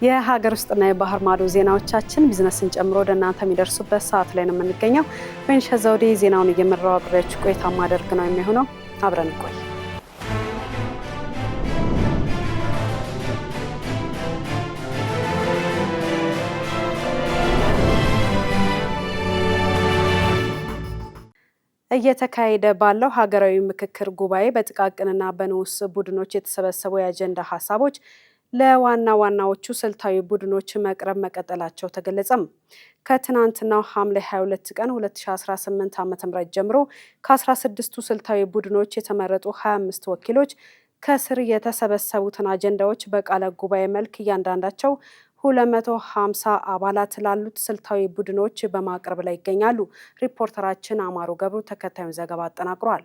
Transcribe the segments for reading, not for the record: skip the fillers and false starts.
የሀገር ውስጥና የባህር ማዶ ዜናዎቻችን ቢዝነስን ጨምሮ ወደ እናንተ የሚደርሱበት ሰዓት ላይ ነው የምንገኘው። ወይንሸት ዘውዴ ዜናውን እየመራው አብሬያችሁ ቆይታ ማደርግ ነው የሚሆነው። አብረን እንቆይ። እየተካሄደ ባለው ሀገራዊ ምክክር ጉባኤ በጥቃቅንና በንዑስ ቡድኖች የተሰበሰቡ የአጀንዳ ሀሳቦች ለዋና ዋናዎቹ ስልታዊ ቡድኖች መቅረብ መቀጠላቸው ተገለጸም። ከትናንትናው ሐምሌ 22 ቀን 2018 ዓ.ም ጀምሮ ከ16ቱ ስልታዊ ቡድኖች የተመረጡ 25 ወኪሎች ከስር የተሰበሰቡትን አጀንዳዎች በቃለ ጉባኤ መልክ እያንዳንዳቸው 250 አባላት ላሉት ስልታዊ ቡድኖች በማቅረብ ላይ ይገኛሉ። ሪፖርተራችን አማሩ ገብሩ ተከታዩን ዘገባ አጠናቅሯል።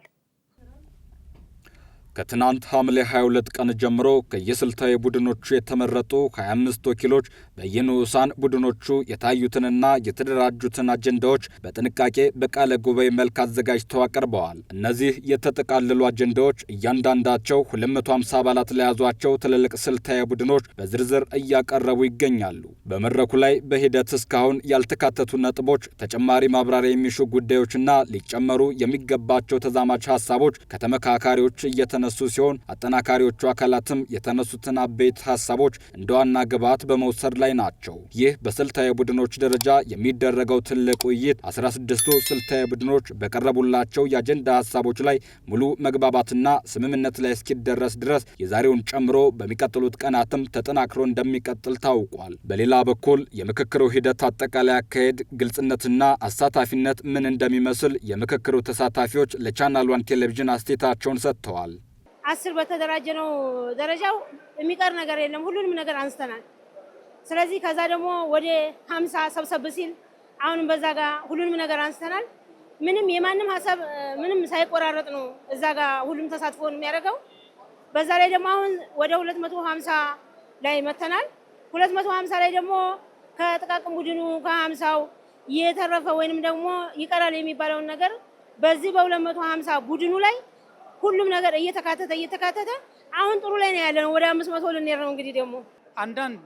ከትናንት ሐምሌ 22 ቀን ጀምሮ ከየስልታዊ ቡድኖቹ የተመረጡ 25 ወኪሎች በየንዑሳን ቡድኖቹ የታዩትንና የተደራጁትን አጀንዳዎች በጥንቃቄ በቃለ ጉባኤ መልክ አዘጋጅተው አቅርበዋል። እነዚህ የተጠቃለሉ አጀንዳዎች እያንዳንዳቸው 250 አባላት ለያዟቸው ትልልቅ ስልታዊ ቡድኖች በዝርዝር እያቀረቡ ይገኛሉ። በመድረኩ ላይ በሂደት እስካሁን ያልተካተቱ ነጥቦች፣ ተጨማሪ ማብራሪያ የሚሹ ጉዳዮችና ሊጨመሩ የሚገባቸው ተዛማች ሀሳቦች ከተመካካሪዎች እየተነሱ ሲሆን አጠናካሪዎቹ አካላትም የተነሱትን አበይት ሀሳቦች እንደ ዋና ግብዓት በመውሰድ ላይ ናቸው። ይህ በስልታዊ ቡድኖች ደረጃ የሚደረገው ትልቅ ውይይት 16ቱ ስልታዊ ቡድኖች በቀረቡላቸው የአጀንዳ ሀሳቦች ላይ ሙሉ መግባባትና ስምምነት ላይ እስኪደረስ ድረስ የዛሬውን ጨምሮ በሚቀጥሉት ቀናትም ተጠናክሮ እንደሚቀጥል ታውቋል። በሌላ በኩል የምክክሩ ሂደት አጠቃላይ አካሄድ፣ ግልጽነትና አሳታፊነት ምን እንደሚመስል የምክክሩ ተሳታፊዎች ለቻናል 1 ቴሌቪዥን አስተያየታቸውን ሰጥተዋል። 10 በተደራጀነው ደረጃው የሚቀር ነገር የለም፣ ሁሉንም ነገር አንስተናል። ስለዚህ ከዛ ደግሞ ወደ 50 ሰብሰብ ሲል አሁንም በዛ ጋር ሁሉንም ነገር አንስተናል። ምንም የማንም ሀሳብ ምንም ሳይቆራረጥ ነው እዛ ጋር ሁሉም ተሳትፎን የሚያደርገው። በዛ ላይ ደግሞ አሁን ወደ 250 ላይ መተናል። 250 ላይ ደግሞ ከጥቃቅን ቡድኑ ከ50ው የተረፈ ወይንም ደግሞ ይቀራል የሚባለውን ነገር በዚህ በ250 ቡድኑ ላይ ሁሉም ነገር እየተካተተ አሁን ጥሩ ላይ ነው ያለነው። ወደ 500 ልንሄድ ነው። እንግዲህ ደግሞ አንዳንድ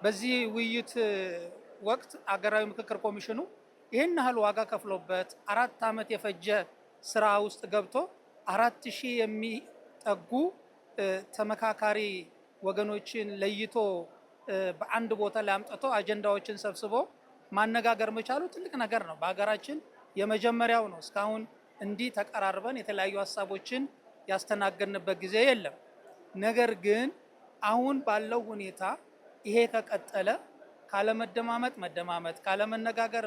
በዚህ ውይይት ወቅት አገራዊ ምክክር ኮሚሽኑ ይሄን ያህል ዋጋ ከፍሎበት 4 ዓመት የፈጀ ስራ ውስጥ ገብቶ 4000 የሚጠጉ ተመካካሪ ወገኖችን ለይቶ በአንድ ቦታ ላይ አምጥቶ አጀንዳዎችን ሰብስቦ ማነጋገር መቻሉ ትልቅ ነገር ነው። በሀገራችን የመጀመሪያው ነው። እስካሁን እንዲህ ተቀራርበን የተለያዩ ሀሳቦችን ያስተናገድንበት ጊዜ የለም። ነገር ግን አሁን ባለው ሁኔታ ይሄ ከቀጠለ ካለመደማመጥ መደማመጥ፣ ካለመነጋገር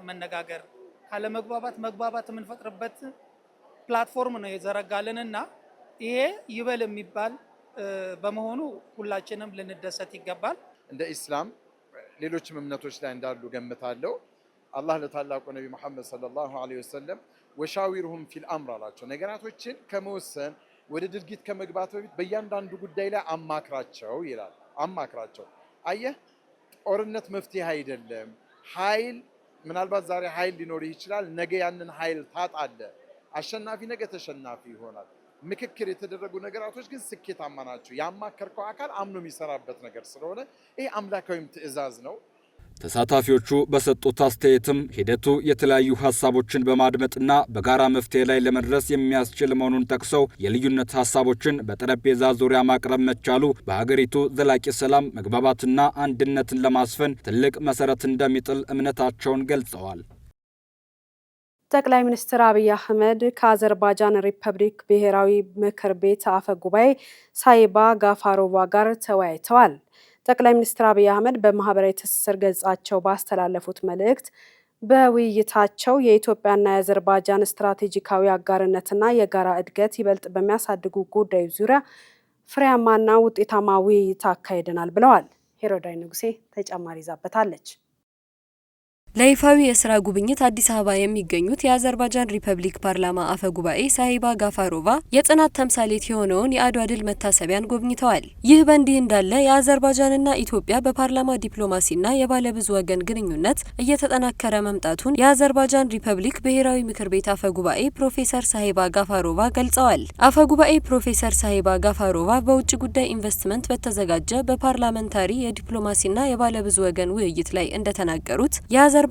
መነጋገር፣ ካለመግባባት መግባባት የምንፈጥርበት ፕላትፎርም ነው የዘረጋልንና ይሄ ይበል የሚባል በመሆኑ ሁላችንም ልንደሰት ይገባል። እንደ ኢስላም ሌሎችም እምነቶች ላይ እንዳሉ ገምታለሁ። አላህ ለታላቁ ነቢ መሐመድ ሰለላሁ ዐለይሂ ወሰለም ወሻዊርሁም ፊል አምር አላቸው። ነገራቶችን ከመወሰን ወደ ድርጊት ከመግባት በፊት በእያንዳንዱ ጉዳይ ላይ አማክራቸው ይላል። አማክራቸው። አየህ፣ ጦርነት መፍትሄ አይደለም። ኃይል ምናልባት ዛሬ ኃይል ሊኖርህ ይችላል፣ ነገ ያንን ኃይል ታጣለህ። አሸናፊ ነገ ተሸናፊ ይሆናል። ምክክር የተደረጉ ነገራቶች ግን ስኬታማ ናቸው። ያማከርከው አካል አምኖ የሚሰራበት ነገር ስለሆነ ይሄ አምላካዊም ትዕዛዝ ነው። ተሳታፊዎቹ በሰጡት አስተያየትም ሂደቱ የተለያዩ ሀሳቦችን በማድመጥና በጋራ መፍትሄ ላይ ለመድረስ የሚያስችል መሆኑን ጠቅሰው የልዩነት ሀሳቦችን በጠረጴዛ ዙሪያ ማቅረብ መቻሉ በሀገሪቱ ዘላቂ ሰላም፣ መግባባትና አንድነትን ለማስፈን ትልቅ መሰረት እንደሚጥል እምነታቸውን ገልጸዋል። ጠቅላይ ሚኒስትር አብይ አህመድ ከአዘርባይጃን ሪፐብሊክ ብሔራዊ ምክር ቤት አፈ ጉባኤ ሳይባ ጋፋሮቫ ጋር ተወያይተዋል። ጠቅላይ ሚኒስትር አብይ አህመድ በማህበራዊ ትስስር ገጻቸው ባስተላለፉት መልእክት በውይይታቸው የኢትዮጵያና የአዘርባይጃን ስትራቴጂካዊ አጋርነትና የጋራ እድገት ይበልጥ በሚያሳድጉ ጉዳዮች ዙሪያ ፍሬያማና ውጤታማ ውይይት አካሂደናል ብለዋል። ሄሮዳይ ንጉሴ ተጨማሪ ይዛበታለች። ለይፋዊ የስራ ጉብኝት አዲስ አበባ የሚገኙት የአዘርባይጃን ሪፐብሊክ ፓርላማ አፈ ጉባኤ ሳሂባ ጋፋሮቫ የጽናት ተምሳሌት የሆነውን የአድዋ ድል መታሰቢያን ጎብኝተዋል። ይህ በእንዲህ እንዳለ የአዘርባይጃንና ኢትዮጵያ በፓርላማ ዲፕሎማሲና የባለብዙ ወገን ግንኙነት እየተጠናከረ መምጣቱን የአዘርባይጃን ሪፐብሊክ ብሔራዊ ምክር ቤት አፈ ጉባኤ ፕሮፌሰር ሳሂባ ጋፋሮቫ ገልጸዋል። አፈ ጉባኤ ፕሮፌሰር ሳሂባ ጋፋሮቫ በውጭ ጉዳይ ኢንቨስትመንት በተዘጋጀ በፓርላመንታሪ የዲፕሎማሲና የባለብዙ ወገን ውይይት ላይ እንደተናገሩት የአዘርባይጃንና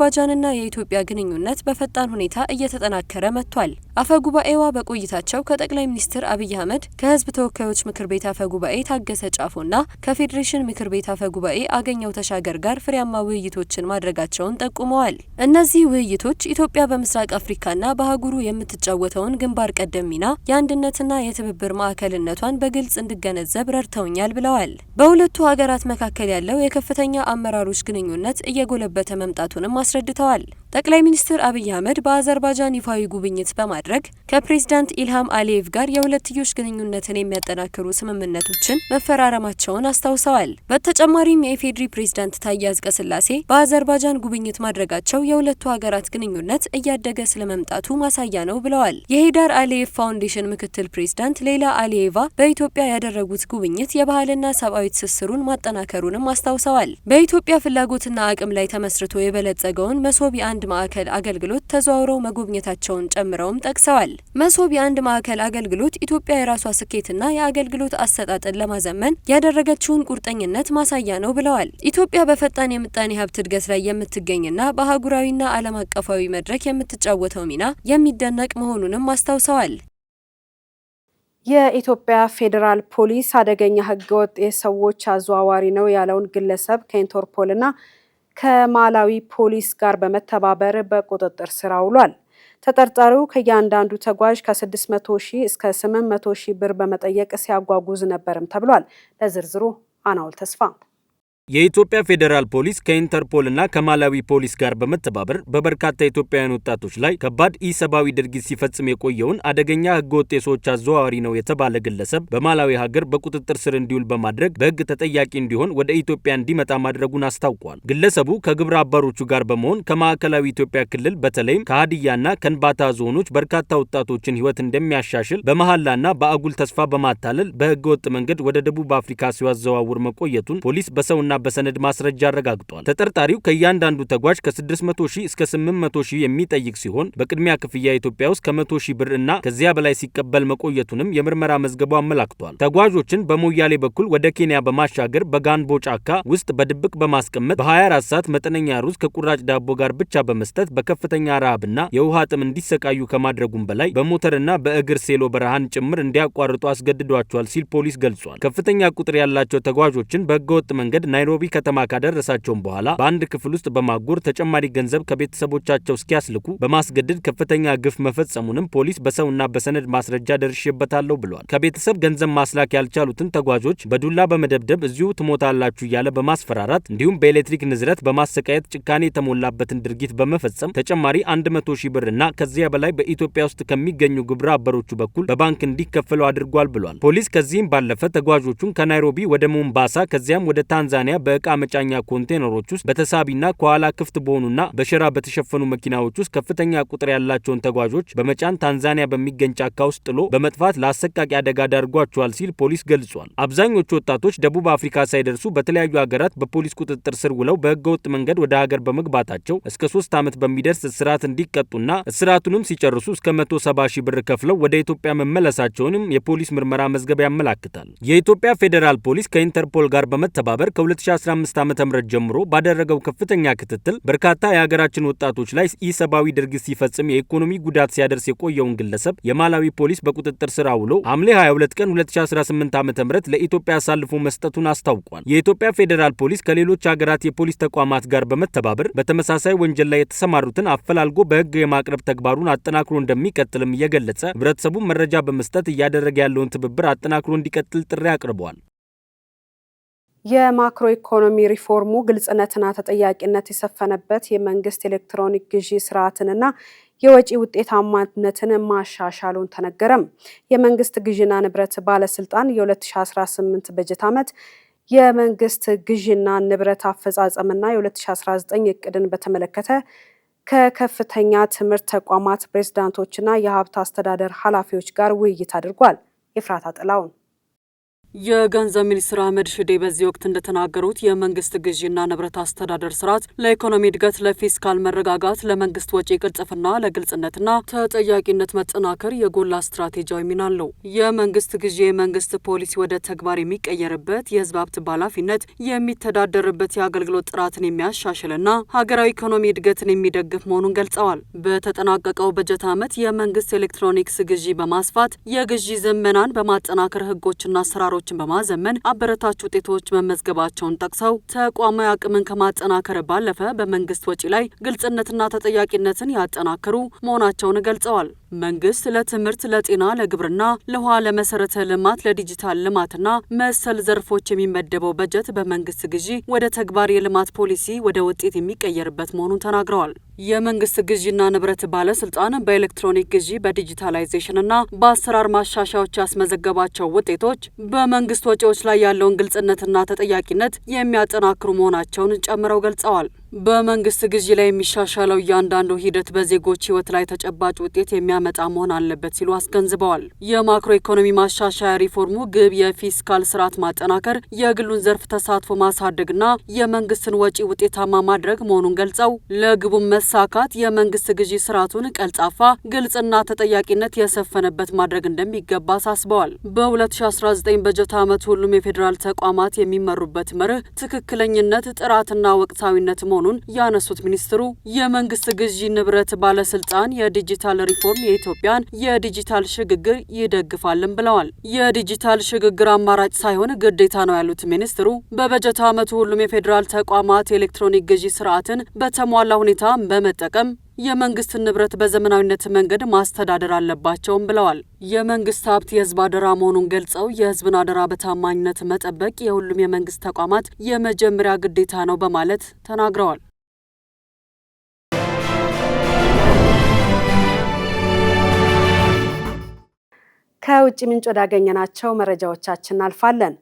የኢትዮጵያ ግንኙነት በፈጣን ሁኔታ እየተጠናከረ መጥቷል። አፈ ጉባኤዋ በቆይታቸው ከጠቅላይ ሚኒስትር አብይ አህመድ፣ ከህዝብ ተወካዮች ምክር ቤት አፈ ጉባኤ ታገሰ ጫፎና ከፌዴሬሽን ምክር ቤት አፈ ጉባኤ አገኘው ተሻገር ጋር ፍሬያማ ውይይቶችን ማድረጋቸውን ጠቁመዋል። እነዚህ ውይይቶች ኢትዮጵያ በምስራቅ አፍሪካና በአህጉሩ የምትጫወተውን ግንባር ቀደም ሚና፣ የአንድነትና የትብብር ማዕከልነቷን በግልጽ እንድገነዘብ ረድተውኛል ብለዋል። በሁለቱ ሀገራት መካከል ያለው የከፍተኛ አመራሮች ግንኙነት እየጎለበተ መምጣቱንም አስረድተዋል። ጠቅላይ ሚኒስትር አብይ አህመድ በአዘርባይጃን ይፋዊ ጉብኝት በማድረግ ከፕሬዝዳንት ኢልሃም አሊየቭ ጋር የሁለትዮሽ ግንኙነትን የሚያጠናክሩ ስምምነቶችን መፈራረማቸውን አስታውሰዋል። በተጨማሪም የኢፌዴሪ ፕሬዝዳንት ታዬ አጽቀሥላሴ በአዘርባይጃን ጉብኝት ማድረጋቸው የሁለቱ ሀገራት ግንኙነት እያደገ ስለመምጣቱ ማሳያ ነው ብለዋል። የሄዳር አሊየቭ ፋውንዴሽን ምክትል ፕሬዝዳንት ሌላ አሊየቫ በኢትዮጵያ ያደረጉት ጉብኝት የባህልና ሰብአዊ ትስስሩን ማጠናከሩንም አስታውሰዋል። በኢትዮጵያ ፍላጎትና አቅም ላይ ተመስርቶ የበለጸገውን መሶብ የአንድ ማዕከል አገልግሎት ተዘዋውረው መጎብኘታቸውን ጨምረውም ጠቅሰዋል። መሶብ የአንድ ማዕከል አገልግሎት ኢትዮጵያ የራሷ ስኬትና የአገልግሎት አሰጣጥን ለማዘመን ያደረገችውን ቁርጠኝነት ማሳያ ነው ብለዋል። ኢትዮጵያ በፈጣን የምጣኔ ሀብት እድገት ላይ የምትገኝና በአህጉራዊና ዓለም አቀፋዊ መድረክ የምትጫወተው ሚና የሚደነቅ መሆኑንም አስታውሰዋል። የኢትዮጵያ ፌዴራል ፖሊስ አደገኛ ህገወጥ የሰዎች አዘዋዋሪ ነው ያለውን ግለሰብ ከኢንተርፖልና ከማላዊ ፖሊስ ጋር በመተባበር በቁጥጥር ስር አውሏል። ተጠርጣሪው ከእያንዳንዱ ተጓዥ ከ600 ሺህ እስከ 800 ሺህ ብር በመጠየቅ ሲያጓጉዝ ነበርም ተብሏል። ለዝርዝሩ አናውል ተስፋ። የኢትዮጵያ ፌዴራል ፖሊስ ከኢንተርፖልና ከማላዊ ፖሊስ ጋር በመተባበር በበርካታ ኢትዮጵያውያን ወጣቶች ላይ ከባድ ኢሰብአዊ ድርጊት ሲፈጽም የቆየውን አደገኛ ህገወጥ የሰዎች አዘዋዋሪ ነው የተባለ ግለሰብ በማላዊ ሀገር በቁጥጥር ስር እንዲውል በማድረግ በህግ ተጠያቂ እንዲሆን ወደ ኢትዮጵያ እንዲመጣ ማድረጉን አስታውቋል። ግለሰቡ ከግብረ አበሮቹ ጋር በመሆን ከማዕከላዊ ኢትዮጵያ ክልል በተለይም ከሀዲያና ከንባታ ዞኖች በርካታ ወጣቶችን ህይወት እንደሚያሻሽል በመሐላና በአጉል ተስፋ በማታለል በህገወጥ መንገድ ወደ ደቡብ አፍሪካ ሲያዘዋውር መቆየቱን ፖሊስ በሰውና በሰነድ ማስረጃ አረጋግጧል። ተጠርጣሪው ከእያንዳንዱ ተጓዥ ከ600 ሺህ እስከ 800 ሺህ የሚጠይቅ ሲሆን በቅድሚያ ክፍያ ኢትዮጵያ ውስጥ ከ100 ሺህ ብር እና ከዚያ በላይ ሲቀበል መቆየቱንም የምርመራ መዝገቡ አመላክቷል። ተጓዦችን በሞያሌ በኩል ወደ ኬንያ በማሻገር በጋንቦ ጫካ ውስጥ በድብቅ በማስቀመጥ በ24 ሰዓት መጠነኛ ሩዝ ከቁራጭ ዳቦ ጋር ብቻ በመስጠት በከፍተኛ ረሃብና የውሃ ጥም እንዲሰቃዩ ከማድረጉም በላይ በሞተርና በእግር ሴሎ በረሃን ጭምር እንዲያቋርጡ አስገድዷቸዋል ሲል ፖሊስ ገልጿል። ከፍተኛ ቁጥር ያላቸው ተጓዦችን በህገወጥ መንገድ ናይሮቢ ከተማ ካደረሳቸውም በኋላ በአንድ ክፍል ውስጥ በማጎር ተጨማሪ ገንዘብ ከቤተሰቦቻቸው እስኪያስልኩ በማስገደድ ከፍተኛ ግፍ መፈጸሙንም ፖሊስ በሰውና በሰነድ ማስረጃ ደርሼበታለሁ ብሏል። ከቤተሰብ ገንዘብ ማስላክ ያልቻሉትን ተጓዦች በዱላ በመደብደብ እዚሁ ትሞታላችሁ እያለ በማስፈራራት እንዲሁም በኤሌክትሪክ ንዝረት በማሰቃየት ጭካኔ የተሞላበትን ድርጊት በመፈጸም ተጨማሪ 100 ሺህ ብርና ከዚያ በላይ በኢትዮጵያ ውስጥ ከሚገኙ ግብረ አበሮቹ በኩል በባንክ እንዲከፈለው አድርጓል ብሏል። ፖሊስ ከዚህም ባለፈ ተጓዦቹን ከናይሮቢ ወደ ሞምባሳ ከዚያም ወደ ታንዛኒያ በእቃ መጫኛ ኮንቴነሮች ውስጥ በተሳቢና ከኋላ ክፍት በሆኑና በሸራ በተሸፈኑ መኪናዎች ውስጥ ከፍተኛ ቁጥር ያላቸውን ተጓዦች በመጫን ታንዛኒያ በሚገኝ ጫካ ውስጥ ጥሎ በመጥፋት ለአሰቃቂ አደጋ ዳርጓቸዋል ሲል ፖሊስ ገልጿል። አብዛኞቹ ወጣቶች ደቡብ አፍሪካ ሳይደርሱ በተለያዩ ሀገራት በፖሊስ ቁጥጥር ስር ውለው በህገወጥ መንገድ ወደ ሀገር በመግባታቸው እስከ 3 ዓመት በሚደርስ እስራት እንዲቀጡና እስራቱንም ሲጨርሱ እስከ 170 ሺህ ብር ከፍለው ወደ ኢትዮጵያ መመለሳቸውንም የፖሊስ ምርመራ መዝገብ ያመላክታል። የኢትዮጵያ ፌዴራል ፖሊስ ከኢንተርፖል ጋር በመተባበር ከ2015 ዓ.ም ጀምሮ ባደረገው ከፍተኛ ክትትል በርካታ የሀገራችን ወጣቶች ላይ ኢሰብአዊ ድርጊት ሲፈጽም የኢኮኖሚ ጉዳት ሲያደርስ የቆየውን ግለሰብ የማላዊ ፖሊስ በቁጥጥር ስር አውሎ ሐምሌ 22 ቀን 2018 ዓ.ም ለኢትዮጵያ አሳልፎ መስጠቱን አስታውቋል። የኢትዮጵያ ፌዴራል ፖሊስ ከሌሎች ሀገራት የፖሊስ ተቋማት ጋር በመተባበር በተመሳሳይ ወንጀል ላይ የተሰማሩትን አፈላልጎ በህግ የማቅረብ ተግባሩን አጠናክሮ እንደሚቀጥልም እየገለጸ ህብረተሰቡ መረጃ በመስጠት እያደረገ ያለውን ትብብር አጠናክሮ እንዲቀጥል ጥሪ አቅርበዋል። የማክሮ ኢኮኖሚ ሪፎርሙ ግልጽነትና ተጠያቂነት የሰፈነበት የመንግስት ኤሌክትሮኒክ ግዢ ስርዓትንና የወጪ ውጤታማነትን ማሻሻሉን ተነገረም። የመንግስት ግዢና ንብረት ባለስልጣን የ2018 በጀት ዓመት የመንግስት ግዢና ንብረት አፈጻጸምና የ2019 እቅድን በተመለከተ ከከፍተኛ ትምህርት ተቋማት ፕሬዝዳንቶችና የሀብት አስተዳደር ኃላፊዎች ጋር ውይይት አድርጓል። ኤፍራታ ጥላውን የገንዘብ ሚኒስትር አህመድ ሽዴ በዚህ ወቅት እንደተናገሩት የመንግስት ግዢና ንብረት አስተዳደር ስርዓት ለኢኮኖሚ እድገት፣ ለፊስካል መረጋጋት፣ ለመንግስት ወጪ ቅልጥፍና፣ ለግልጽነትና ተጠያቂነት መጠናከር የጎላ ስትራቴጂያዊ ሚና አለው። የመንግስት ግዢ የመንግስት ፖሊሲ ወደ ተግባር የሚቀየርበት፣ የህዝብ ሀብት በኃላፊነት የሚተዳደርበት፣ የአገልግሎት ጥራትን የሚያሻሽልና ሀገራዊ ኢኮኖሚ እድገትን የሚደግፍ መሆኑን ገልጸዋል። በተጠናቀቀው በጀት ዓመት የመንግስት ኤሌክትሮኒክስ ግዢ በማስፋት የግዢ ዘመናን በማጠናከር ህጎችና አሰራሮች በማዘመን አበረታች ውጤቶች መመዝገባቸውን ጠቅሰው ተቋማዊ አቅምን ከማጠናከር ባለፈ በመንግስት ወጪ ላይ ግልጽነትና ተጠያቂነትን ያጠናከሩ መሆናቸውን ገልጸዋል። መንግስት ለትምህርት፣ ለጤና፣ ለግብርና፣ ለውሃ፣ ለመሰረተ ልማት፣ ለዲጂታል ልማትና መሰል ዘርፎች የሚመደበው በጀት በመንግስት ግዢ ወደ ተግባር የልማት ፖሊሲ ወደ ውጤት የሚቀየርበት መሆኑን ተናግረዋል። የመንግስት ግዢና ንብረት ባለስልጣን በኤሌክትሮኒክ ግዢ፣ በዲጂታላይዜሽንና በአሰራር ማሻሻያዎች ያስመዘገባቸው ውጤቶች በመንግስት ወጪዎች ላይ ያለውን ግልጽነትና ተጠያቂነት የሚያጠናክሩ መሆናቸውን ጨምረው ገልጸዋል። በመንግስት ግዢ ላይ የሚሻሻለው እያንዳንዱ ሂደት በዜጎች ህይወት ላይ ተጨባጭ ውጤት የሚያመጣ መሆን አለበት ሲሉ አስገንዝበዋል። የማክሮ ኢኮኖሚ ማሻሻያ ሪፎርሙ ግብ የፊስካል ስርዓት ማጠናከር፣ የግሉን ዘርፍ ተሳትፎ ማሳደግና የመንግስትን ወጪ ውጤታማ ማድረግ መሆኑን ገልጸው ለግቡም መሳካት የመንግስት ግዢ ስርዓቱን ቀልጣፋ፣ ግልጽና ተጠያቂነት የሰፈነበት ማድረግ እንደሚገባ አሳስበዋል። በ2019 በጀት ዓመት ሁሉም የፌዴራል ተቋማት የሚመሩበት መርህ ትክክለኝነት፣ ጥራትና ወቅታዊነት መሆኑን ያነሱት ሚኒስትሩ የመንግስት ግዢ ንብረት ባለስልጣን የዲጂታል ሪፎርም የኢትዮጵያን የዲጂታል ሽግግር ይደግፋልን ብለዋል። የዲጂታል ሽግግር አማራጭ ሳይሆን ግዴታ ነው ያሉት ሚኒስትሩ በበጀት ዓመቱ ሁሉም የፌዴራል ተቋማት የኤሌክትሮኒክ ግዢ ስርዓትን በተሟላ ሁኔታ በመጠቀም የመንግስት ንብረት በዘመናዊነት መንገድ ማስተዳደር አለባቸውም ብለዋል። የመንግስት ሀብት የህዝብ አደራ መሆኑን ገልጸው የህዝብን አደራ በታማኝነት መጠበቅ የሁሉም የመንግስት ተቋማት የመጀመሪያ ግዴታ ነው በማለት ተናግረዋል። ከውጭ ምንጭ ወዳገኘናቸው መረጃዎቻችን እናልፋለን።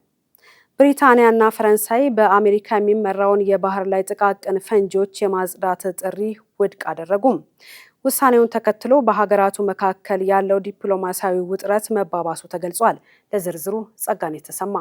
ብሪታንያና ፈረንሳይ በአሜሪካ የሚመራውን የባህር ላይ ጥቃቅን ፈንጂዎች የማጽዳት ጥሪ ውድቅ አደረጉም። ውሳኔውን ተከትሎ በሀገራቱ መካከል ያለው ዲፕሎማሲያዊ ውጥረት መባባሱ ተገልጿል። ለዝርዝሩ ጸጋኔ ተሰማ።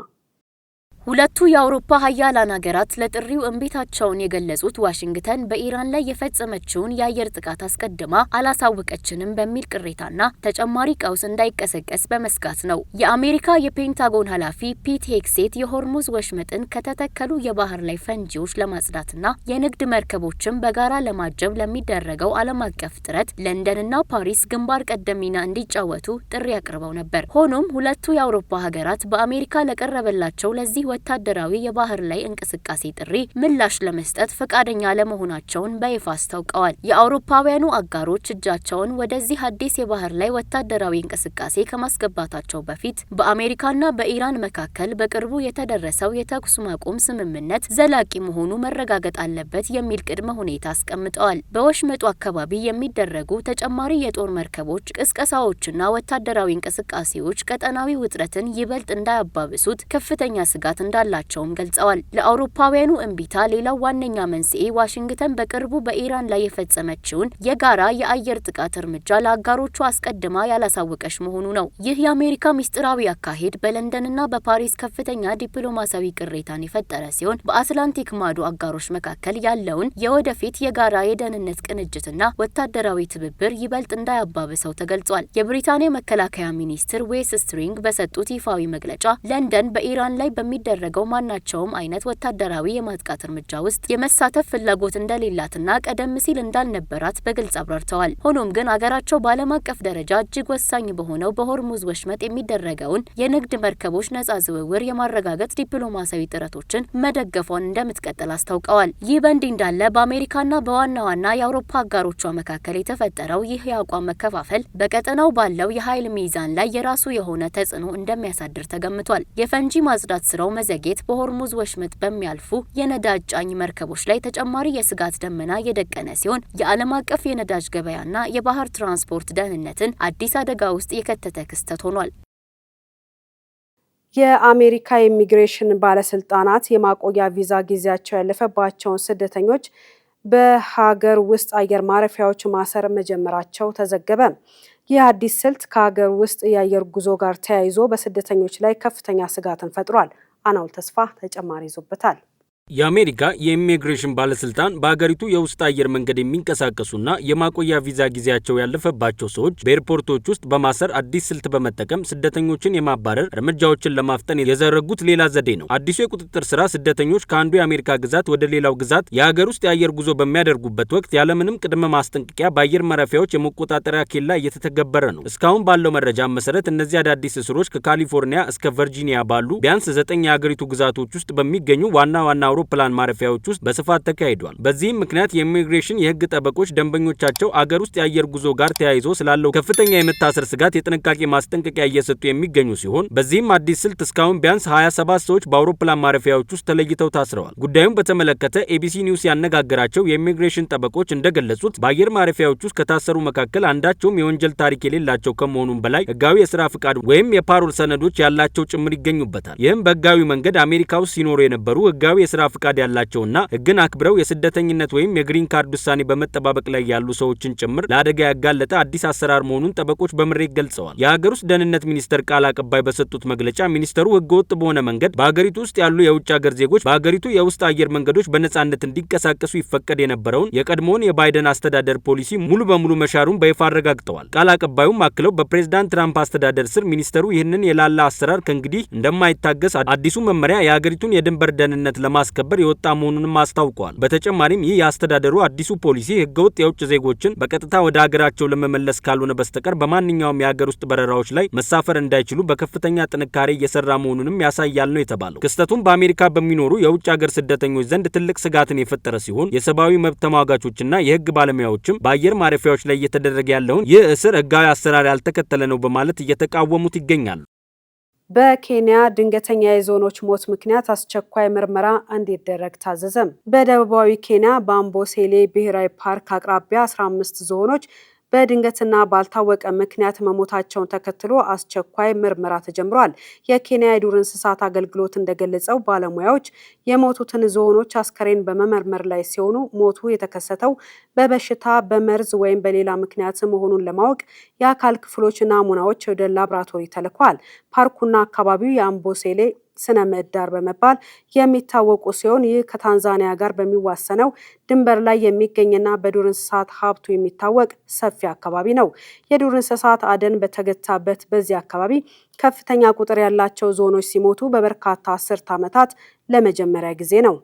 ሁለቱ የአውሮፓ ሀያላን ሀገራት ለጥሪው እምቢታቸውን የገለጹት ዋሽንግተን በኢራን ላይ የፈጸመችውን የአየር ጥቃት አስቀድማ አላሳወቀችንም በሚል ቅሬታና ተጨማሪ ቀውስ እንዳይቀሰቀስ በመስጋት ነው። የአሜሪካ የፔንታጎን ኃላፊ ፒት ሄግሴት የሆርሙዝ ወሽመጥን ከተተከሉ የባህር ላይ ፈንጂዎች ለማጽዳትና የንግድ መርከቦችን በጋራ ለማጀብ ለሚደረገው ዓለም አቀፍ ጥረት ለንደንና ፓሪስ ግንባር ቀደም ሚና እንዲጫወቱ ጥሪ አቅርበው ነበር። ሆኖም ሁለቱ የአውሮፓ ሀገራት በአሜሪካ ለቀረበላቸው ለዚህ ወታደራዊ የባህር ላይ እንቅስቃሴ ጥሪ ምላሽ ለመስጠት ፈቃደኛ ለመሆናቸውን በይፋ አስታውቀዋል። የአውሮፓውያኑ አጋሮች እጃቸውን ወደዚህ አዲስ የባህር ላይ ወታደራዊ እንቅስቃሴ ከማስገባታቸው በፊት በአሜሪካና በኢራን መካከል በቅርቡ የተደረሰው የተኩስ ማቆም ስምምነት ዘላቂ መሆኑ መረጋገጥ አለበት የሚል ቅድመ ሁኔታ አስቀምጠዋል። በወሽመጡ አካባቢ የሚደረጉ ተጨማሪ የጦር መርከቦች ቅስቀሳዎችና ወታደራዊ እንቅስቃሴዎች ቀጠናዊ ውጥረትን ይበልጥ እንዳያባብሱት ከፍተኛ ስጋት እንዳላቸውም ገልጸዋል። ለአውሮፓውያኑ እምቢታ ሌላው ዋነኛ መንስኤ ዋሽንግተን በቅርቡ በኢራን ላይ የፈጸመችውን የጋራ የአየር ጥቃት እርምጃ ለአጋሮቹ አስቀድማ ያላሳወቀች መሆኑ ነው። ይህ የአሜሪካ ምስጢራዊ አካሄድ በለንደንና በፓሪስ ከፍተኛ ዲፕሎማሲያዊ ቅሬታን የፈጠረ ሲሆን በአትላንቲክ ማዶ አጋሮች መካከል ያለውን የወደፊት የጋራ የደህንነት ቅንጅትና ወታደራዊ ትብብር ይበልጥ እንዳያባብሰው ተገልጿል። የብሪታንያ መከላከያ ሚኒስትር ዌስ ስትሪንግ በሰጡት ይፋዊ መግለጫ ለንደን በኢራን ላይ በሚደረገው ማናቸውም አይነት ወታደራዊ የማጥቃት እርምጃ ውስጥ የመሳተፍ ፍላጎት እንደሌላትና ቀደም ሲል እንዳልነበራት በግልጽ አብራርተዋል። ሆኖም ግን አገራቸው በዓለም አቀፍ ደረጃ እጅግ ወሳኝ በሆነው በሆርሙዝ ወሽመጥ የሚደረገውን የንግድ መርከቦች ነጻ ዝውውር የማረጋገጥ ዲፕሎማሲያዊ ጥረቶችን መደገፏን እንደምትቀጥል አስታውቀዋል። ይህ በእንዲህ እንዳለ በአሜሪካና በዋና ዋና የአውሮፓ አጋሮቿ መካከል የተፈጠረው ይህ የአቋም መከፋፈል በቀጠናው ባለው የኃይል ሚዛን ላይ የራሱ የሆነ ተጽዕኖ እንደሚያሳድር ተገምቷል። የፈንጂ ማጽዳት ስራው መዘግየት በሆርሙዝ ወሽመጥ በሚያልፉ የነዳጅ ጫኝ መርከቦች ላይ ተጨማሪ የስጋት ደመና የደቀነ ሲሆን የዓለም አቀፍ የነዳጅ ገበያና የባህር ትራንስፖርት ደህንነትን አዲስ አደጋ ውስጥ የከተተ ክስተት ሆኗል። የአሜሪካ ኢሚግሬሽን ባለስልጣናት የማቆያ ቪዛ ጊዜያቸው ያለፈባቸውን ስደተኞች በሀገር ውስጥ አየር ማረፊያዎች ማሰር መጀመራቸው ተዘገበ። ይህ አዲስ ስልት ከሀገር ውስጥ የአየር ጉዞ ጋር ተያይዞ በስደተኞች ላይ ከፍተኛ ስጋትን ፈጥሯል። አናውል ተስፋ ተጨማሪ ይዞበታል። የአሜሪካ የኢሚግሬሽን ባለስልጣን በሀገሪቱ የውስጥ አየር መንገድ የሚንቀሳቀሱና የማቆያ ቪዛ ጊዜያቸው ያለፈባቸው ሰዎች በኤርፖርቶች ውስጥ በማሰር አዲስ ስልት በመጠቀም ስደተኞችን የማባረር እርምጃዎችን ለማፍጠን የዘረጉት ሌላ ዘዴ ነው። አዲሱ የቁጥጥር ስራ ስደተኞች ከአንዱ የአሜሪካ ግዛት ወደ ሌላው ግዛት የሀገር ውስጥ የአየር ጉዞ በሚያደርጉበት ወቅት ያለምንም ቅድመ ማስጠንቀቂያ በአየር ማረፊያዎች የመቆጣጠሪያ ኬላ እየተተገበረ ነው። እስካሁን ባለው መረጃ መሰረት እነዚህ አዳዲስ እስሮች ከካሊፎርኒያ እስከ ቨርጂኒያ ባሉ ቢያንስ 9 የሀገሪቱ ግዛቶች ውስጥ በሚገኙ ዋና አውሮፕላን ማረፊያዎች ውስጥ በስፋት ተካሂዷል። በዚህም ምክንያት የኢሚግሬሽን የህግ ጠበቆች ደንበኞቻቸው አገር ውስጥ የአየር ጉዞ ጋር ተያይዞ ስላለው ከፍተኛ የመታሰር ስጋት የጥንቃቄ ማስጠንቀቂያ እየሰጡ የሚገኙ ሲሆን በዚህም አዲስ ስልት እስካሁን ቢያንስ 27 ሰዎች በአውሮፕላን ማረፊያዎች ውስጥ ተለይተው ታስረዋል። ጉዳዩን በተመለከተ ኤቢሲ ኒውስ ያነጋገራቸው የኢሚግሬሽን ጠበቆች እንደገለጹት በአየር ማረፊያዎች ውስጥ ከታሰሩ መካከል አንዳቸውም የወንጀል ታሪክ የሌላቸው ከመሆኑም በላይ ህጋዊ የስራ ፍቃድ ወይም የፓሮል ሰነዶች ያላቸው ጭምር ይገኙበታል። ይህም በህጋዊ መንገድ አሜሪካ ውስጥ ሲኖሩ የነበሩ ህጋዊ የስራ ፍቃድ ያላቸውና ህግን አክብረው የስደተኝነት ወይም የግሪን ካርድ ውሳኔ በመጠባበቅ ላይ ያሉ ሰዎችን ጭምር ለአደጋ ያጋለጠ አዲስ አሰራር መሆኑን ጠበቆች በምሬት ገልጸዋል። የሀገር ውስጥ ደህንነት ሚኒስቴር ቃል አቀባይ በሰጡት መግለጫ ሚኒስተሩ ህገወጥ በሆነ መንገድ በሀገሪቱ ውስጥ ያሉ የውጭ ሀገር ዜጎች በሀገሪቱ የውስጥ አየር መንገዶች በነጻነት እንዲንቀሳቀሱ ይፈቀድ የነበረውን የቀድሞውን የባይደን አስተዳደር ፖሊሲ ሙሉ በሙሉ መሻሩን በይፋ አረጋግጠዋል። ቃል አቀባዩም አክለው በፕሬዝዳንት ትራምፕ አስተዳደር ስር ሚኒስተሩ ይህንን የላላ አሰራር ከእንግዲህ እንደማይታገስ አዲሱ መመሪያ የሀገሪቱን የድንበር ደህንነት ለማስከበር የወጣ መሆኑንም አስታውቀዋል። በተጨማሪም ይህ የአስተዳደሩ አዲሱ ፖሊሲ ህገወጥ የውጭ ዜጎችን በቀጥታ ወደ ሀገራቸው ለመመለስ ካልሆነ በስተቀር በማንኛውም የሀገር ውስጥ በረራዎች ላይ መሳፈር እንዳይችሉ በከፍተኛ ጥንካሬ እየሰራ መሆኑንም ያሳያል ነው የተባለው። ክስተቱም በአሜሪካ በሚኖሩ የውጭ ሀገር ስደተኞች ዘንድ ትልቅ ስጋትን የፈጠረ ሲሆን የሰብአዊ መብት ተሟጋቾችና የህግ ባለሙያዎችም በአየር ማረፊያዎች ላይ እየተደረገ ያለውን ይህ እስር ህጋዊ አሰራር ያልተከተለ ነው በማለት እየተቃወሙት ይገኛሉ። በኬንያ ድንገተኛ የዝሆኖች ሞት ምክንያት አስቸኳይ ምርመራ እንዲደረግ ታዘዘም። በደቡባዊ ኬንያ በአምቦሴሌ ብሔራዊ ፓርክ አቅራቢያ 15 ዝሆኖች በድንገትና ባልታወቀ ምክንያት መሞታቸውን ተከትሎ አስቸኳይ ምርመራ ተጀምሯል። የኬንያ የዱር እንስሳት አገልግሎት እንደገለጸው ባለሙያዎች የሞቱትን ዝሆኖች አስከሬን በመመርመር ላይ ሲሆኑ ሞቱ የተከሰተው በበሽታ በመርዝ ወይም በሌላ ምክንያት መሆኑን ለማወቅ የአካል ክፍሎች ናሙናዎች ወደ ላቦራቶሪ ተልከዋል። ፓርኩና አካባቢው የአምቦሴሌ ስነ ምህዳር በመባል የሚታወቁ ሲሆን ይህ ከታንዛኒያ ጋር በሚዋሰነው ድንበር ላይ የሚገኝና በዱር እንስሳት ሀብቱ የሚታወቅ ሰፊ አካባቢ ነው። የዱር እንስሳት አደን በተገታበት በዚህ አካባቢ ከፍተኛ ቁጥር ያላቸው ዝሆኖች ሲሞቱ በበርካታ አስርት ዓመታት ለመጀመሪያ ጊዜ ነው።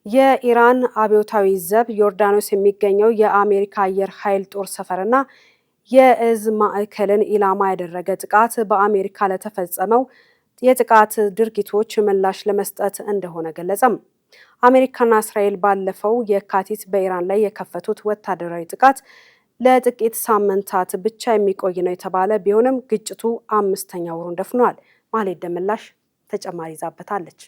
የኢራን አብዮታዊ ዘብ ዮርዳኖስ የሚገኘው የአሜሪካ አየር ኃይል ጦር ሰፈርና የእዝ ማዕከልን ኢላማ ያደረገ ጥቃት በአሜሪካ ለተፈጸመው የጥቃት ድርጊቶች ምላሽ ለመስጠት እንደሆነ ገለጸም። አሜሪካና እስራኤል ባለፈው የካቲት በኢራን ላይ የከፈቱት ወታደራዊ ጥቃት ለጥቂት ሳምንታት ብቻ የሚቆይ ነው የተባለ ቢሆንም ግጭቱ 5ኛ ወሩን ደፍኗል። ማህሌት ደምላሽ ተጨማሪ ይዛበታለች።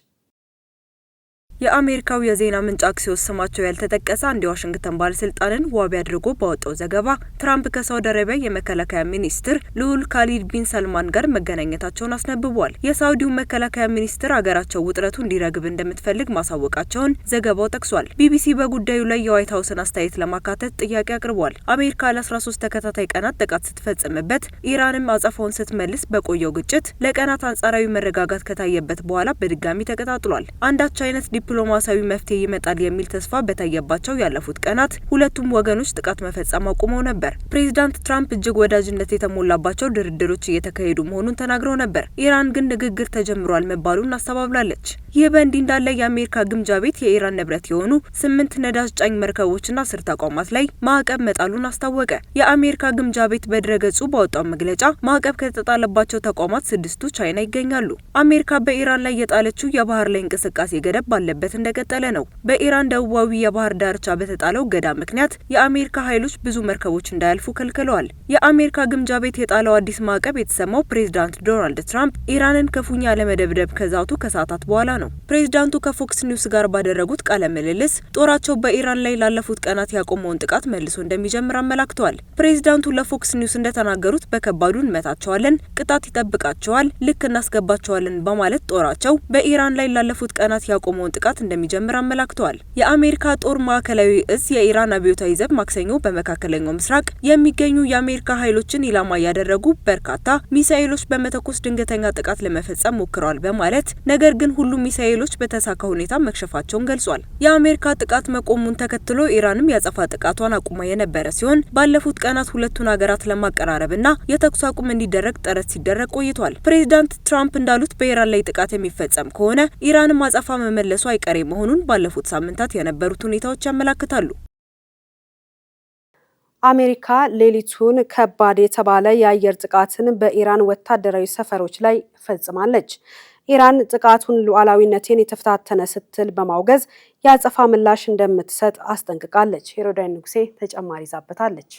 የአሜሪካው የዜና ምንጭ አክሲዮስ ስማቸው ያልተጠቀሰ አንድ የዋሽንግተን ባለስልጣንን ዋቢ አድርጎ ባወጣው ዘገባ ትራምፕ ከሳውዲ አረቢያ የመከላከያ ሚኒስትር ልዑል ካሊድ ቢን ሰልማን ጋር መገናኘታቸውን አስነብቧል። የሳውዲው መከላከያ ሚኒስትር አገራቸው ውጥረቱ እንዲረግብ እንደምትፈልግ ማሳወቃቸውን ዘገባው ጠቅሷል። ቢቢሲ በጉዳዩ ላይ የዋይት ሀውስን አስተያየት ለማካተት ጥያቄ አቅርቧል። አሜሪካ ለ13 ተከታታይ ቀናት ጥቃት ስትፈጽምበት ኢራንም አጸፋውን ስትመልስ በቆየው ግጭት ለቀናት አንጻራዊ መረጋጋት ከታየበት በኋላ በድጋሚ ተቀጣጥሏል። አንዳች አይነት ዲፕሎማሲያዊ መፍትሄ ይመጣል የሚል ተስፋ በታየባቸው ያለፉት ቀናት ሁለቱም ወገኖች ጥቃት መፈጸም አቁመው ነበር። ፕሬዚዳንት ትራምፕ እጅግ ወዳጅነት የተሞላባቸው ድርድሮች እየተካሄዱ መሆኑን ተናግረው ነበር። ኢራን ግን ንግግር ተጀምሯል መባሉን አስተባብላለች። ይህ በእንዲህ እንዳለ የአሜሪካ ግምጃ ቤት የኢራን ንብረት የሆኑ 8 ነዳጅ ጫኝ መርከቦችና 10 ተቋማት ላይ ማዕቀብ መጣሉን አስታወቀ። የአሜሪካ ግምጃ ቤት በድረገጹ ባወጣው መግለጫ ማዕቀብ ከተጣለባቸው ተቋማት 6ቱ ቻይና ይገኛሉ። አሜሪካ በኢራን ላይ የጣለችው የባህር ላይ እንቅስቃሴ ገደብ ባለ ባለበት እንደቀጠለ ነው። በኢራን ደቡባዊ የባህር ዳርቻ በተጣለው እገዳ ምክንያት የአሜሪካ ኃይሎች ብዙ መርከቦች እንዳያልፉ ከልክለዋል። የአሜሪካ ግምጃ ቤት የጣለው አዲስ ማዕቀብ የተሰማው ፕሬዝዳንት ዶናልድ ትራምፕ ኢራንን ክፉኛ ለመደብደብ ከዛቱ ከሰዓታት በኋላ ነው። ፕሬዝዳንቱ ከፎክስ ኒውስ ጋር ባደረጉት ቃለ ምልልስ ጦራቸው በኢራን ላይ ላለፉት ቀናት ያቆመውን ጥቃት መልሶ እንደሚጀምር አመላክተዋል። ፕሬዝዳንቱ ለፎክስ ኒውስ እንደተናገሩት በከባዱ እንመታቸዋለን፣ ቅጣት ይጠብቃቸዋል፣ ልክ እናስገባቸዋለን በማለት ጦራቸው በኢራን ላይ ላለፉት ቀናት ያቆመውን ጥቃት እንደሚጀምር አመላክተዋል። የአሜሪካ ጦር ማዕከላዊ እዝ የኢራን አብዮታዊ ዘብ ማክሰኞ በመካከለኛው ምስራቅ የሚገኙ የአሜሪካ ኃይሎችን ኢላማ ያደረጉ በርካታ ሚሳኤሎች በመተኮስ ድንገተኛ ጥቃት ለመፈጸም ሞክረዋል በማለት ነገር ግን ሁሉም ሚሳኤሎች በተሳካ ሁኔታ መክሸፋቸውን ገልጿል። የአሜሪካ ጥቃት መቆሙን ተከትሎ ኢራንም ያጸፋ ጥቃቷን አቁማ የነበረ ሲሆን ባለፉት ቀናት ሁለቱን ሀገራት ለማቀራረብና የተኩስ አቁም እንዲደረግ ጥረት ሲደረግ ቆይቷል። ፕሬዝዳንት ትራምፕ እንዳሉት በኢራን ላይ ጥቃት የሚፈጸም ከሆነ ኢራንም አጸፋ መመለሱ አይቀሬ መሆኑን ባለፉት ሳምንታት የነበሩት ሁኔታዎች ያመላክታሉ። አሜሪካ ሌሊቱን ከባድ የተባለ የአየር ጥቃትን በኢራን ወታደራዊ ሰፈሮች ላይ ፈጽማለች። ኢራን ጥቃቱን ሉዓላዊነቴን የተፈታተነ ስትል በማውገዝ የአጸፋ ምላሽ እንደምትሰጥ አስጠንቅቃለች። ሄሮዳይን ንጉሴ ተጨማሪ ይዛበታለች።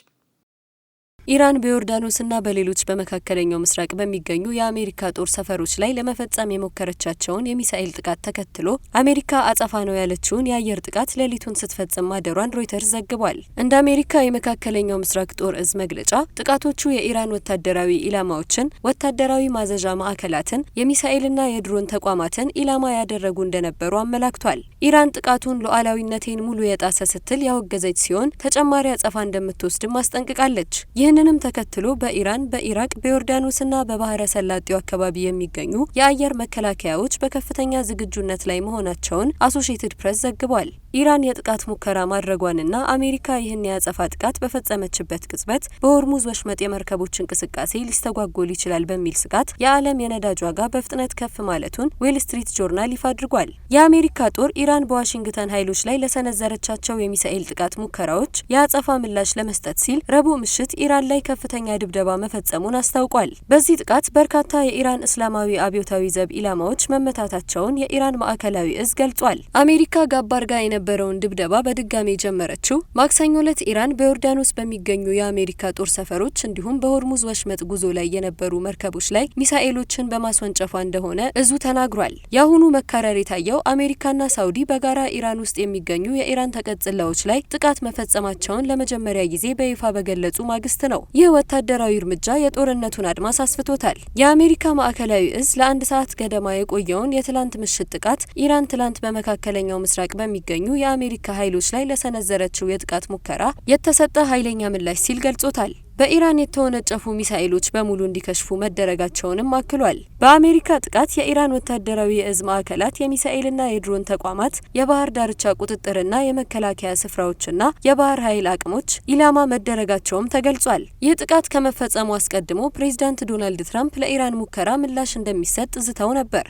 ኢራን በዮርዳኖስና በሌሎች በመካከለኛው ምስራቅ በሚገኙ የአሜሪካ ጦር ሰፈሮች ላይ ለመፈጸም የሞከረቻቸውን የሚሳኤል ጥቃት ተከትሎ አሜሪካ አጸፋ ነው ያለችውን የአየር ጥቃት ሌሊቱን ስትፈጽም ማደሯን ሮይተርስ ዘግቧል። እንደ አሜሪካ የመካከለኛው ምስራቅ ጦር እዝ መግለጫ ጥቃቶቹ የኢራን ወታደራዊ ኢላማዎችን፣ ወታደራዊ ማዘዣ ማዕከላትን፣ የሚሳኤልና የድሮን ተቋማትን ኢላማ ያደረጉ እንደነበሩ አመላክቷል። ኢራን ጥቃቱን ሉዓላዊነቴን ሙሉ የጣሰ ስትል ያወገዘች ሲሆን ተጨማሪ አጸፋ እንደምትወስድም አስጠንቅቃለች። ይህንንም ተከትሎ በኢራን፣ በኢራቅ፣ በዮርዳኖስና በባህረ ሰላጤው አካባቢ የሚገኙ የአየር መከላከያዎች በከፍተኛ ዝግጁነት ላይ መሆናቸውን አሶሺየትድ ፕሬስ ዘግቧል። ኢራን የጥቃት ሙከራ ማድረጓንና አሜሪካ ይህን የአጸፋ ጥቃት በፈጸመችበት ቅጽበት በሆርሙዝ ወሽመጥ የመርከቦች እንቅስቃሴ ሊስተጓጎል ይችላል በሚል ስጋት የዓለም የነዳጅ ዋጋ በፍጥነት ከፍ ማለቱን ዌል ስትሪት ጆርናል ይፋ አድርጓል። የአሜሪካ ጦር ኢራን በዋሽንግተን ኃይሎች ላይ ለሰነዘረቻቸው የሚሳኤል ጥቃት ሙከራዎች የአጸፋ ምላሽ ለመስጠት ሲል ረቡዕ ምሽት ኢራን ላይ ከፍተኛ ድብደባ መፈጸሙን አስታውቋል። በዚህ ጥቃት በርካታ የኢራን እስላማዊ አብዮታዊ ዘብ ኢላማዎች መመታታቸውን የኢራን ማዕከላዊ እዝ ገልጿል። አሜሪካ ጋባር ጋር የነበረውን ድብደባ በድጋሚ የጀመረችው ማክሰኞ ዕለት ኢራን በዮርዳኖስ በሚገኙ የአሜሪካ ጦር ሰፈሮች እንዲሁም በሆርሙዝ ወሽመጥ ጉዞ ላይ የነበሩ መርከቦች ላይ ሚሳኤሎችን በማስወንጨፏ እንደሆነ እዙ ተናግሯል። የአሁኑ መካረር የታየው አሜሪካና ሳውዲ በጋራ ኢራን ውስጥ የሚገኙ የኢራን ተቀጽላዎች ላይ ጥቃት መፈጸማቸውን ለመጀመሪያ ጊዜ በይፋ በገለጹ ማግስት ነው። ይህ ወታደራዊ እርምጃ የጦርነቱን አድማስ አስፍቶታል። የአሜሪካ ማዕከላዊ እዝ ለአንድ ሰዓት ገደማ የቆየውን የትላንት ምሽት ጥቃት ኢራን ትላንት በመካከለኛው ምስራቅ በሚገኙ የአሜሪካ ኃይሎች ላይ ለሰነዘረችው የጥቃት ሙከራ የተሰጠ ኃይለኛ ምላሽ ሲል ገልጾታል። በኢራን የተወነጨፉ ሚሳኤሎች በሙሉ እንዲከሽፉ መደረጋቸውንም አክሏል። በአሜሪካ ጥቃት የኢራን ወታደራዊ የእዝ ማዕከላት፣ የሚሳኤልና የድሮን ተቋማት፣ የባህር ዳርቻ ቁጥጥርና የመከላከያ ስፍራዎችና የባህር ኃይል አቅሞች ኢላማ መደረጋቸውም ተገልጿል። ይህ ጥቃት ከመፈጸሙ አስቀድሞ ፕሬዝዳንት ዶናልድ ትራምፕ ለኢራን ሙከራ ምላሽ እንደሚሰጥ ዝተው ነበር።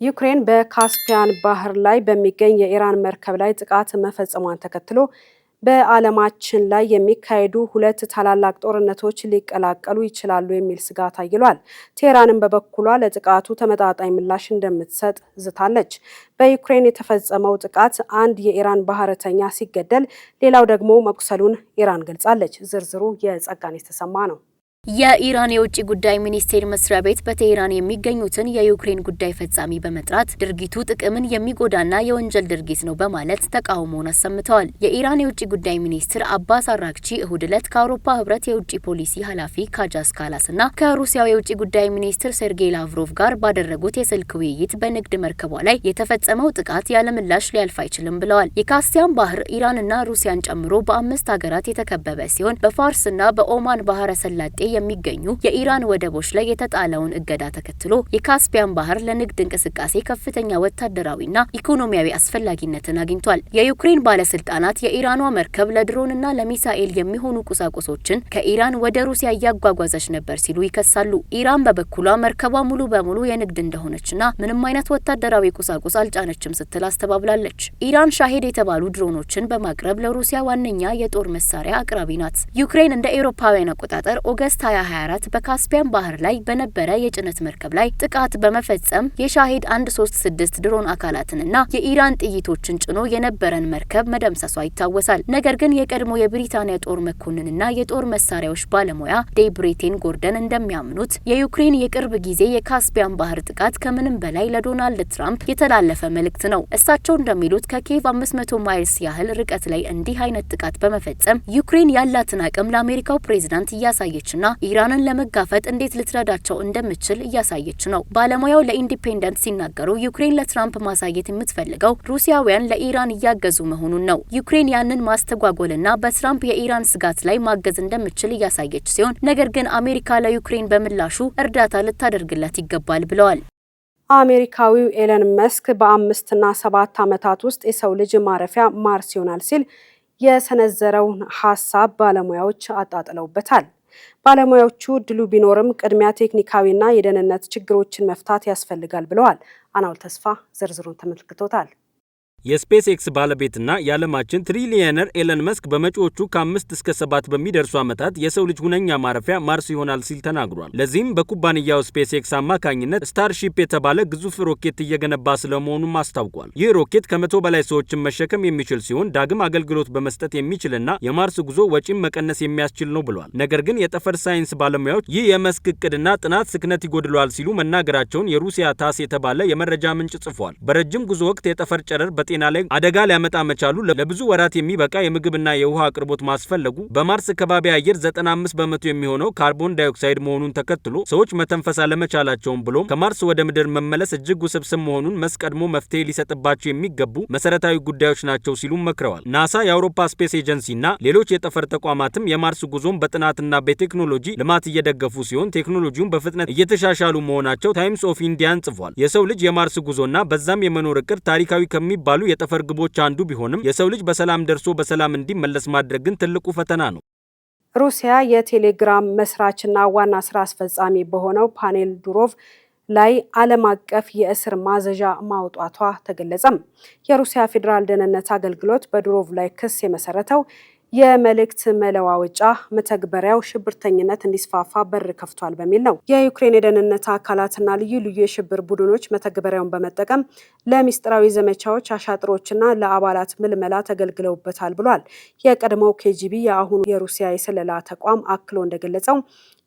ዩክሬን በካስፒያን ባህር ላይ በሚገኝ የኢራን መርከብ ላይ ጥቃት መፈጸሟን ተከትሎ በዓለማችን ላይ የሚካሄዱ ሁለት ታላላቅ ጦርነቶች ሊቀላቀሉ ይችላሉ የሚል ስጋት አይሏል። ቴህራንም በበኩሏ ለጥቃቱ ተመጣጣኝ ምላሽ እንደምትሰጥ ዝታለች። በዩክሬን የተፈጸመው ጥቃት አንድ የኢራን ባህረተኛ ሲገደል፣ ሌላው ደግሞ መቁሰሉን ኢራን ገልጻለች። ዝርዝሩ የጸጋኔ ተሰማ ነው። የኢራን የውጭ ጉዳይ ሚኒስቴር መስሪያ ቤት በቴህራን የሚገኙትን የዩክሬን ጉዳይ ፈጻሚ በመጥራት ድርጊቱ ጥቅምን የሚጎዳና የወንጀል ድርጊት ነው በማለት ተቃውሞውን አሰምተዋል። የኢራን የውጭ ጉዳይ ሚኒስትር አባስ አራግቺ እሁድ ዕለት ከአውሮፓ ህብረት የውጭ ፖሊሲ ኃላፊ ካጃስ ካላስና ከሩሲያው የውጭ ጉዳይ ሚኒስትር ሴርጌይ ላቭሮቭ ጋር ባደረጉት የስልክ ውይይት በንግድ መርከቧ ላይ የተፈጸመው ጥቃት ያለምላሽ ሊያልፍ አይችልም ብለዋል። የካስፒያን ባህር ኢራንና ሩሲያን ጨምሮ በ5 ሀገራት የተከበበ ሲሆን በፋርስና በኦማን ባህረ ሰላጤ የሚገኙ የኢራን ወደቦች ላይ የተጣለውን እገዳ ተከትሎ የካስፒያን ባህር ለንግድ እንቅስቃሴ ከፍተኛ ወታደራዊና ኢኮኖሚያዊ አስፈላጊነትን አግኝቷል። የዩክሬን ባለስልጣናት የኢራኗ መርከብ ለድሮንና ለሚሳኤል የሚሆኑ ቁሳቁሶችን ከኢራን ወደ ሩሲያ እያጓጓዘች ነበር ሲሉ ይከሳሉ። ኢራን በበኩሏ መርከቧ ሙሉ በሙሉ የንግድ እንደሆነችና ምንም አይነት ወታደራዊ ቁሳቁስ አልጫነችም ስትል አስተባብላለች። ኢራን ሻሄድ የተባሉ ድሮኖችን በማቅረብ ለሩሲያ ዋነኛ የጦር መሳሪያ አቅራቢ ናት። ዩክሬን እንደ አውሮፓውያን አቆጣጠር ኦገስት በኦገስት 2024 በካስፒያን ባህር ላይ በነበረ የጭነት መርከብ ላይ ጥቃት በመፈጸም የሻሂድ 136 ድሮን አካላትንና የኢራን ጥይቶችን ጭኖ የነበረን መርከብ መደምሰሷ ይታወሳል። ነገር ግን የቀድሞ የብሪታንያ ጦር መኮንንና የጦር መሳሪያዎች ባለሙያ ዴብሬቴን ጎርደን እንደሚያምኑት የዩክሬን የቅርብ ጊዜ የካስፒያን ባህር ጥቃት ከምንም በላይ ለዶናልድ ትራምፕ የተላለፈ መልእክት ነው። እሳቸው እንደሚሉት ከኪየቭ 500 ማይልስ ያህል ርቀት ላይ እንዲህ አይነት ጥቃት በመፈጸም ዩክሬን ያላትን አቅም ለአሜሪካው ፕሬዝዳንት እያሳየችና ኢራንን ለመጋፈጥ እንዴት ልትረዳቸው እንደምትችል እያሳየች ነው። ባለሙያው ለኢንዲፔንደንት ሲናገሩ ዩክሬን ለትራምፕ ማሳየት የምትፈልገው ሩሲያውያን ለኢራን እያገዙ መሆኑን ነው። ዩክሬን ያንን ማስተጓጎልና በትራምፕ የኢራን ስጋት ላይ ማገዝ እንደምትችል እያሳየች ሲሆን፣ ነገር ግን አሜሪካ ለዩክሬን በምላሹ እርዳታ ልታደርግላት ይገባል ብለዋል። አሜሪካዊው ኤለን መስክ በ5 እና 7 ዓመታት ውስጥ የሰው ልጅ ማረፊያ ማርስ ይሆናል ሲል የሰነዘረውን ሀሳብ ባለሙያዎች አጣጥለውበታል። ባለሙያዎቹ ድሉ ቢኖርም ቅድሚያ ቴክኒካዊና የደህንነት ችግሮችን መፍታት ያስፈልጋል ብለዋል። አናውል ተስፋ ዝርዝሩን ተመልክቶታል። የስፔስ ኤክስ ባለቤትና የዓለማችን ትሪሊየነር ኤለን መስክ በመጪዎቹ ከ5 እስከ 7 በሚደርሱ ዓመታት የሰው ልጅ ሁነኛ ማረፊያ ማርስ ይሆናል ሲል ተናግሯል። ለዚህም በኩባንያው ስፔስ ኤክስ አማካኝነት ስታርሺፕ የተባለ ግዙፍ ሮኬት እየገነባ ስለመሆኑም አስታውቋል። ይህ ሮኬት ከ100 በላይ ሰዎችን መሸከም የሚችል ሲሆን ዳግም አገልግሎት በመስጠት የሚችልና የማርስ ጉዞ ወጪን መቀነስ የሚያስችል ነው ብሏል። ነገር ግን የጠፈር ሳይንስ ባለሙያዎች ይህ የመስክ እቅድና ጥናት ስክነት ይጎድለዋል ሲሉ መናገራቸውን የሩሲያ ታስ የተባለ የመረጃ ምንጭ ጽፏል። በረጅም ጉዞ ወቅት የጠፈር ጨረር ጤና ላይ አደጋ ሊያመጣ መቻሉ፣ ለብዙ ወራት የሚበቃ የምግብና የውሃ አቅርቦት ማስፈለጉ፣ በማርስ ከባቢ አየር 95 በመቶ የሚሆነው ካርቦን ዳይኦክሳይድ መሆኑን ተከትሎ ሰዎች መተንፈስ አለመቻላቸውን ብሎም ከማርስ ወደ ምድር መመለስ እጅግ ውስብስብ መሆኑን መስቀድሞ መፍትሄ ሊሰጥባቸው የሚገቡ መሰረታዊ ጉዳዮች ናቸው ሲሉ መክረዋል። ናሳ፣ የአውሮፓ ስፔስ ኤጀንሲና ሌሎች የጠፈር ተቋማትም የማርስ ጉዞን በጥናትና በቴክኖሎጂ ልማት እየደገፉ ሲሆን ቴክኖሎጂውን በፍጥነት እየተሻሻሉ መሆናቸው ታይምስ ኦፍ ኢንዲያን ጽፏል። የሰው ልጅ የማርስ ጉዞና በዛም የመኖር እቅድ ታሪካዊ ከሚባሉ የጠፈር ግቦች አንዱ ቢሆንም የሰው ልጅ በሰላም ደርሶ በሰላም እንዲመለስ ማድረግ ግን ትልቁ ፈተና ነው። ሩሲያ የቴሌግራም መስራችና ዋና ስራ አስፈጻሚ በሆነው ፓቬል ዱሮቭ ላይ ዓለም አቀፍ የእስር ማዘዣ ማውጣቷ ተገለጸም። የሩሲያ ፌዴራል ደህንነት አገልግሎት በዱሮቭ ላይ ክስ የመሰረተው የመልእክት መለዋወጫ መተግበሪያው ሽብርተኝነት እንዲስፋፋ በር ከፍቷል በሚል ነው። የዩክሬን የደህንነት አካላትና ልዩ ልዩ የሽብር ቡድኖች መተግበሪያውን በመጠቀም ለሚስጥራዊ ዘመቻዎች፣ አሻጥሮችና ለአባላት ምልመላ ተገልግለውበታል ብሏል። የቀድሞው ኬጂቢ የአሁኑ የሩሲያ የስለላ ተቋም አክሎ እንደገለጸው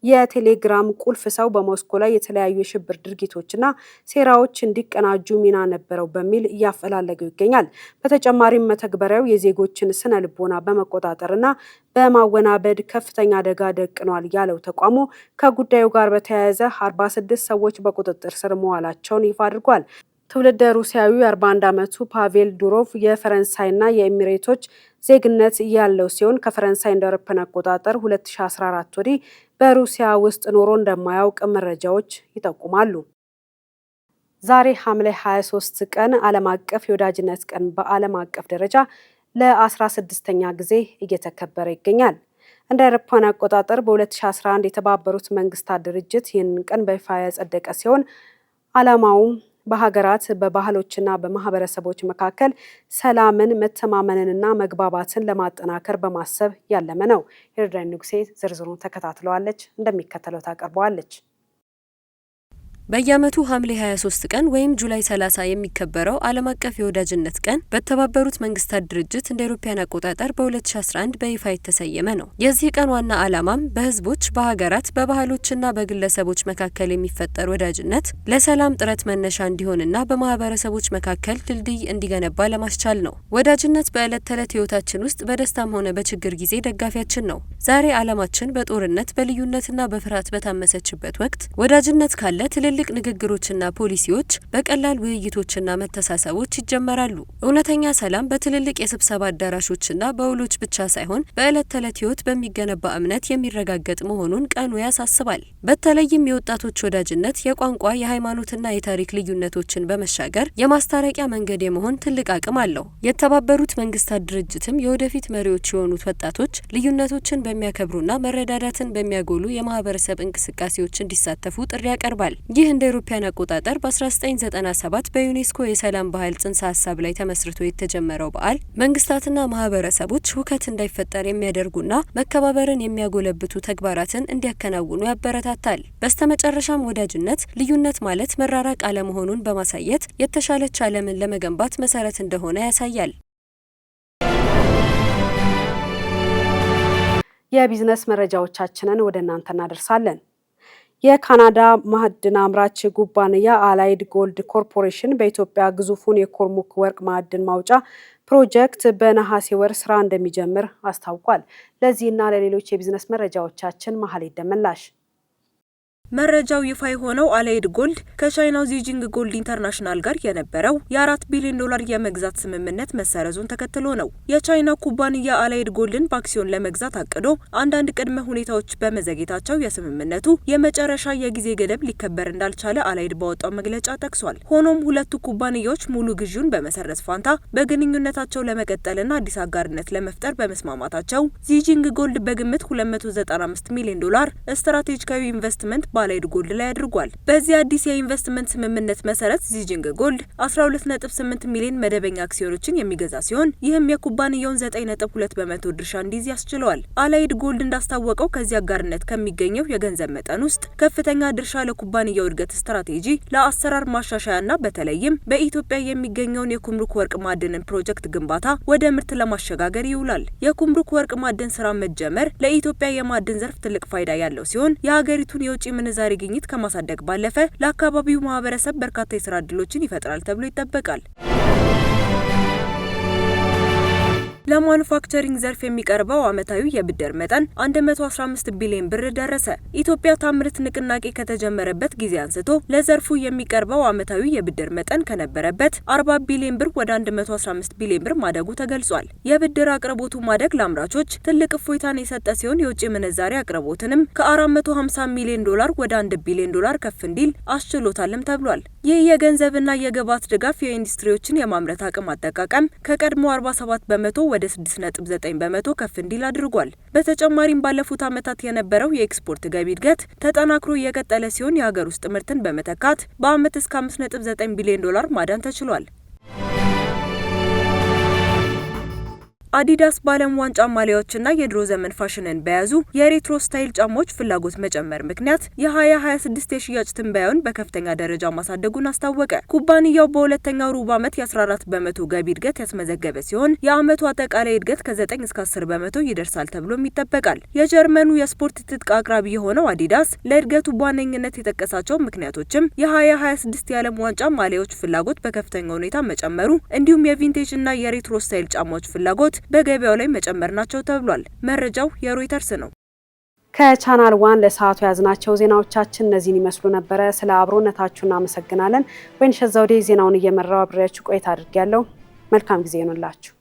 የቴሌግራም ቁልፍ ሰው በሞስኮ ላይ የተለያዩ የሽብር ድርጊቶችና ሴራዎች እንዲቀናጁ ሚና ነበረው በሚል እያፈላለገው ይገኛል። በተጨማሪም መተግበሪያው የዜጎችን ስነ ልቦና በመቆጣጠርና በማወናበድ ከፍተኛ አደጋ ደቅኗል ያለው ተቋሙ ከጉዳዩ ጋር በተያያዘ 46 ሰዎች በቁጥጥር ስር መዋላቸውን ይፋ አድርጓል። ትውልደ ሩሲያዊ 41 ዓመቱ ፓቬል ዱሮቭ የፈረንሳይና የኤሚሬቶች ዜግነት ያለው ሲሆን ከፈረንሳይ እንደ አውሮፓውያን አቆጣጠር 2014 ወዲህ በሩሲያ ውስጥ ኖሮ እንደማያውቅ መረጃዎች ይጠቁማሉ። ዛሬ ሐምሌ 23 ቀን ዓለም አቀፍ የወዳጅነት ቀን በዓለም አቀፍ ደረጃ ለ16ኛ ጊዜ እየተከበረ ይገኛል። እንደ አውሮፓውያን አቆጣጠር በ2011 የተባበሩት መንግስታት ድርጅት ይህንን ቀን በይፋ ያጸደቀ ሲሆን ዓላማውም በሀገራት በባህሎችና በማህበረሰቦች መካከል ሰላምን፣ መተማመንንና መግባባትን ለማጠናከር በማሰብ ያለመ ነው። ሄርዳይ ንጉሴ ዝርዝሩን ተከታትለዋለች፣ እንደሚከተለው ታቀርበዋለች። በየዓመቱ ሐምሌ 23 ቀን ወይም ጁላይ 30 የሚከበረው ዓለም አቀፍ የወዳጅነት ቀን በተባበሩት መንግስታት ድርጅት እንደ አውሮፓውያን አቆጣጠር በ2011 በይፋ የተሰየመ ነው። የዚህ ቀን ዋና ዓላማም በህዝቦች፣ በሀገራት፣ በባህሎችና በግለሰቦች መካከል የሚፈጠር ወዳጅነት ለሰላም ጥረት መነሻ እንዲሆንና በማህበረሰቦች መካከል ድልድይ እንዲገነባ ለማስቻል ነው። ወዳጅነት በዕለት ተዕለት ህይወታችን ውስጥ በደስታም ሆነ በችግር ጊዜ ደጋፊያችን ነው። ዛሬ ዓለማችን በጦርነት በልዩነትና በፍርሃት በታመሰችበት ወቅት ወዳጅነት ካለ ትልልቅ ንግግሮችና ፖሊሲዎች በቀላል ውይይቶችና መተሳሰቦች ይጀመራሉ። እውነተኛ ሰላም በትልልቅ የስብሰባ አዳራሾችና በውሎች ብቻ ሳይሆን በዕለት ተዕለት ህይወት በሚገነባ እምነት የሚረጋገጥ መሆኑን ቀኑ ያሳስባል። በተለይም የወጣቶች ወዳጅነት የቋንቋ የሃይማኖትና የታሪክ ልዩነቶችን በመሻገር የማስታረቂያ መንገድ የመሆን ትልቅ አቅም አለው። የተባበሩት መንግስታት ድርጅትም የወደፊት መሪዎች የሆኑት ወጣቶች ልዩነቶችን በሚያከብሩና መረዳዳትን በሚያጎሉ የማህበረሰብ እንቅስቃሴዎች እንዲሳተፉ ጥሪ ያቀርባል። ይህ እንደ አውሮፓውያን አቆጣጠር በ1997 በዩኔስኮ የሰላም ባህል ጽንሰ ሀሳብ ላይ ተመስርቶ የተጀመረው በዓል መንግስታትና ማህበረሰቦች ሁከት እንዳይፈጠር የሚያደርጉና መከባበርን የሚያጎለብቱ ተግባራትን እንዲያከናውኑ ያበረታታል። በስተመጨረሻም ወዳጅነት ልዩነት ማለት መራራቅ አለመሆኑን በማሳየት የተሻለች ዓለምን ለመገንባት መሰረት እንደሆነ ያሳያል። የቢዝነስ መረጃዎቻችንን ወደ እናንተ እናደርሳለን። የካናዳ ማዕድን አምራች ኩባንያ አላይድ ጎልድ ኮርፖሬሽን በኢትዮጵያ ግዙፉን የኩርሙክ ወርቅ ማዕድን ማውጫ ፕሮጀክት በነሐሴ ወር ስራ እንደሚጀምር አስታውቋል። ለዚህና ለሌሎች የቢዝነስ መረጃዎቻችን መሀሌት ደመላሽ። መረጃው ይፋ የሆነው አላይድ ጎልድ ከቻይናው ዚጂንግ ጎልድ ኢንተርናሽናል ጋር የነበረው የ4 ቢሊዮን ዶላር የመግዛት ስምምነት መሰረዙን ተከትሎ ነው። የቻይና ኩባንያ አላይድ ጎልድን በአክሲዮን ለመግዛት አቅዶ አንዳንድ ቅድመ ሁኔታዎች በመዘግየታቸው የስምምነቱ የመጨረሻ የጊዜ ገደብ ሊከበር እንዳልቻለ አላይድ ባወጣው መግለጫ ጠቅሷል። ሆኖም ሁለቱ ኩባንያዎች ሙሉ ግዢውን በመሰረዝ ፋንታ በግንኙነታቸው ለመቀጠልና አዲስ አጋርነት ለመፍጠር በመስማማታቸው ዚጂንግ ጎልድ በግምት 295 ሚሊዮን ዶላር ስትራቴጂካዊ ኢንቨስትመንት አላይድ ጎልድ ላይ አድርጓል። በዚህ አዲስ የኢንቨስትመንት ስምምነት መሰረት ዚጂንግ ጎልድ 12.8 ሚሊዮን መደበኛ አክሲዮኖችን የሚገዛ ሲሆን ይህም የኩባንያውን 9.2 በመቶ ድርሻ እንዲይዝ ያስችለዋል። አላይድ ጎልድ እንዳስታወቀው ከዚህ አጋርነት ከሚገኘው የገንዘብ መጠን ውስጥ ከፍተኛ ድርሻ ለኩባንያው እድገት ስትራቴጂ፣ ለአሰራር ማሻሻያና በተለይም በኢትዮጵያ የሚገኘውን የኩምሩክ ወርቅ ማዕድንን ፕሮጀክት ግንባታ ወደ ምርት ለማሸጋገር ይውላል። የኩምሩክ ወርቅ ማዕድን ስራ መጀመር ለኢትዮጵያ የማዕድን ዘርፍ ትልቅ ፋይዳ ያለው ሲሆን የሀገሪቱን የውጭ ምንዛሪ ግኝት ከማሳደግ ባለፈ ለአካባቢው ማህበረሰብ በርካታ የስራ ዕድሎችን ይፈጥራል ተብሎ ይጠበቃል። ለማኑፋክቸሪንግ ዘርፍ የሚቀርበው ዓመታዊ የብድር መጠን 115 ቢሊዮን ብር ደረሰ። ኢትዮጵያ ታምርት ንቅናቄ ከተጀመረበት ጊዜ አንስቶ ለዘርፉ የሚቀርበው ዓመታዊ የብድር መጠን ከነበረበት 40 ቢሊዮን ብር ወደ 115 ቢሊዮን ብር ማደጉ ተገልጿል። የብድር አቅርቦቱ ማደግ ለአምራቾች ትልቅ እፎይታን የሰጠ ሲሆን የውጭ ምንዛሪ አቅርቦትንም ከ450 ሚሊዮን ዶላር ወደ 1 ቢሊዮን ዶላር ከፍ እንዲል አስችሎታልም ተብሏል። ይህ የገንዘብና የግብዓት ድጋፍ የኢንዱስትሪዎችን የማምረት አቅም አጠቃቀም ከቀድሞ 47 በመቶ ወደ 6.9 በመቶ ከፍ እንዲል አድርጓል። በተጨማሪም ባለፉት ዓመታት የነበረው የኤክስፖርት ገቢ እድገት ተጠናክሮ የቀጠለ ሲሆን የሀገር ውስጥ ምርትን በመተካት በአመት እስከ 5.9 ቢሊዮን ዶላር ማዳን ተችሏል። አዲዳስ በዓለም ዋንጫ ማሊያዎችና የድሮ ዘመን ፋሽንን በያዙ የሬትሮ ስታይል ጫማዎች ፍላጎት መጨመር ምክንያት የ2026 የሽያጭ ትንበያውን በከፍተኛ ደረጃ ማሳደጉን አስታወቀ። ኩባንያው በሁለተኛው ሩብ ዓመት የ14 በመቶ ገቢ እድገት ያስመዘገበ ሲሆን የዓመቱ አጠቃላይ እድገት ከ9 እስከ 10 በመቶ ይደርሳል ተብሎም ይጠበቃል። የጀርመኑ የስፖርት ትጥቅ አቅራቢ የሆነው አዲዳስ ለእድገቱ በዋነኝነት የጠቀሳቸው ምክንያቶችም የ2026 የዓለም ዋንጫ ማሊያዎች ፍላጎት በከፍተኛ ሁኔታ መጨመሩ እንዲሁም የቪንቴጅ እና የሬትሮ ስታይል ጫማዎች ፍላጎት በገበያው ላይ መጨመር ናቸው ተብሏል። መረጃው የሮይተርስ ነው። ከቻናል ዋን ለሰዓቱ ያዝናቸው ዜናዎቻችን እነዚህን ይመስሉ ነበረ። ስለ አብሮነታችሁ እናመሰግናለን። ወይንሸት ዘውዴ ዜናውን እየመራው አብሬያችሁ ቆይታ አድርጌያለሁ። መልካም ጊዜ ይሁንላችሁ።